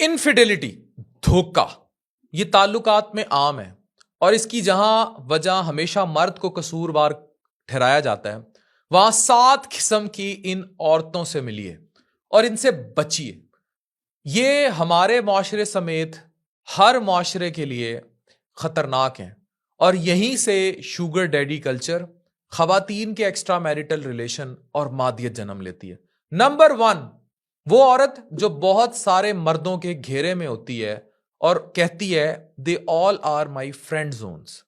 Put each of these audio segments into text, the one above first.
Infidelity, धोखा, ये ताल्लुकात में आम है और इसकी जहां वजह हमेशा मर्द को कसूरवार ठहराया जाता है, वहां 7 किस्म की इन औरतों से मिलिए और इनसे बचिए। ये हमारे माशरे समेत हर माशरे के लिए खतरनाक हैं और यहीं से शुगर डैडी कल्चर, खवातीन के एक्स्ट्रा मैरिटल रिलेशन और मादियत जन्म लेती है। नंबर 1, वो औरत जो बहुत सारे मर्दों के घेरे में होती है और कहती है they all are my friend zones,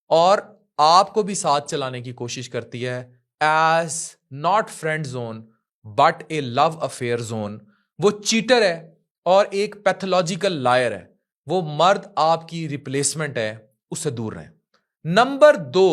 और आपको भी साथ चलाने की कोशिश करती है as not friend zone but a love affair zone. वो चीटर है और एक पैथोलॉजिकल लायर है। वो मर्द आपकी रिप्लेसमेंट है, उससे दूर रहें। नंबर 2,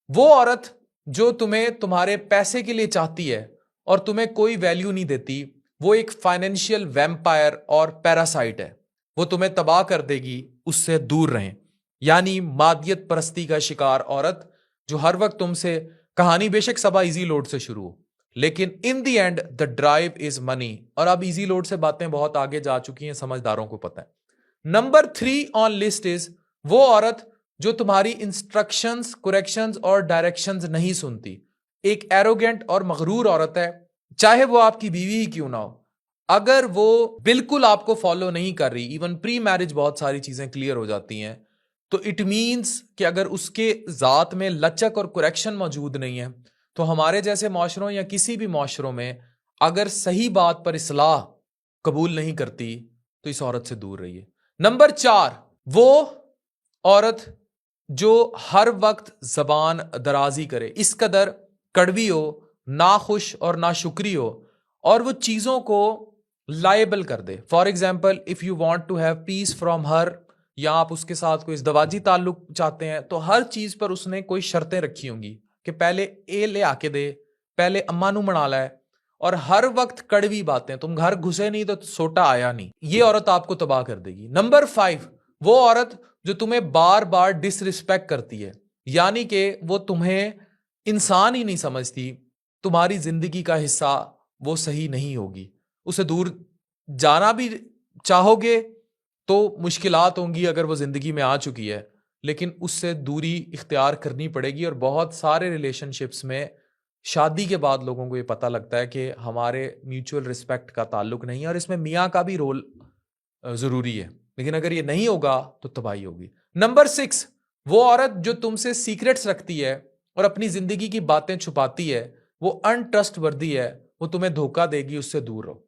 वो औरत जो तुम्हें तुम्हारे पैसे के लिए चाहती है और तुम्हें कोई वैल्यू नहीं देती, वो एक फाइनेंशियल वैम्पायर और पैरासाइट है। वो तुम्हें तबाह कर देगी, उससे दूर रहें। यानी मादियत परस्ती का शिकार औरत जो हर वक्त तुमसे, कहानी बेशक सबा इजी लोड से शुरू हो लेकिन in the end the drive is money. और अब इजी लोड से बातें बहुत आगे जा चुकी हैं, समझदारों को पता है। नंबर 3 ऑन लिस्ट इज वो औरत जो तुम्हारी इंस्ट्रक्शंस, करेक्शंस और डायरेक्शंस नहीं सुनती। एक एरोगेंट और मगरूर औरत है, चाहे वो आपकी बीवी ही क्यों ना हो। अगर वो बिल्कुल आपको फॉलो नहीं कर रही, इवन प्री मैरिज बहुत सारी चीजें क्लियर हो जाती हैं, तो इट मीन्स कि अगर उसके जात में लचक और करेक्शन मौजूद नहीं है, तो हमारे जैसे माशरों या किसी भी माशरों में अगर सही बात पर इस्लाह कबूल नहीं करती तो इस औरत से दूर रहिए। नंबर 4, वो औरत जो हर वक्त जबान दराजी करे, इस कदर कड़वी हो, नाखुश और नाशुक्री हो, और वो चीजों को लाइबल कर दे। For example, if you want to have peace from her, या आप उसके साथ कोई इज़्दवाजी ताल्लुक चाहते हैं, तो हर चीज पर उसने कोई शर्तें रखी होंगी कि पहले ए ले आके दे, पहले अम्मा नू मना ला है, और हर वक्त कड़वी बातें, तुम घर घुसे नहीं तो सोटा आया नहीं। ये औरत आपको तबाह कर देगी। नंबर 5, वो औरत जो तुम्हें बार बार डिसरिस्पेक्ट करती है, यानी कि वो तुम्हें इंसान ही नहीं समझती, तुम्हारी जिंदगी का हिस्सा वो सही नहीं होगी। उसे दूर जाना भी चाहोगे तो मुश्किलात होंगी अगर वो जिंदगी में आ चुकी है, लेकिन उससे दूरी इख्तियार करनी पड़ेगी। और बहुत सारे रिलेशनशिप्स में शादी के बाद लोगों को ये पता लगता है कि हमारे म्यूचुअल रिस्पेक्ट का ताल्लुक नहीं है, और इसमें मियाँ का भी रोल जरूरी है। लेकिन अगर ये नहीं होगा तो तबाही होगी। नंबर 6, वो औरत जो तुमसे सीक्रेट्स रखती है और अपनी जिंदगी की बातें छुपाती है, वो अनट्रस्टवर्दी है, वो तुम्हें धोखा देगी, उससे दूर रहो।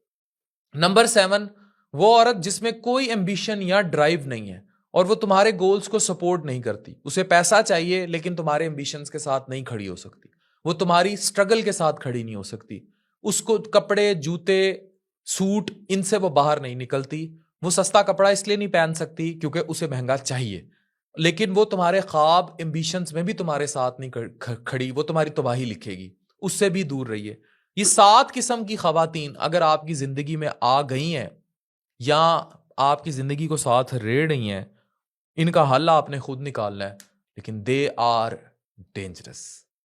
नंबर 7, वो औरत जिसमें कोई एम्बिशन या ड्राइव नहीं है और वो तुम्हारे गोल्स को सपोर्ट नहीं करती। उसे पैसा चाहिए लेकिन तुम्हारे एम्बिशंस के साथ नहीं खड़ी हो सकती। वो तुम्हारी स्ट्रगल के साथ खड़ी नहीं हो सकती। उसको कपड़े, जूते, सूट, इनसे वो बाहर नहीं निकलती। वो सस्ता कपड़ा इसलिए नहीं पहन सकती क्योंकि उसे महंगा चाहिए, लेकिन वो तुम्हारे ख्वाब, एम्बिशंस में भी तुम्हारे साथ नहीं खड़ी, वो तुम्हारी तबाही लिखेगी। उससे भी दूर रहिए। ये 7 किस्म की खवातीन अगर आपकी जिंदगी में आ गई हैं या आपकी जिंदगी को साथ रेड़ रही हैं, इनका हल आपने खुद निकालना है, लेकिन दे आर डेंजरस।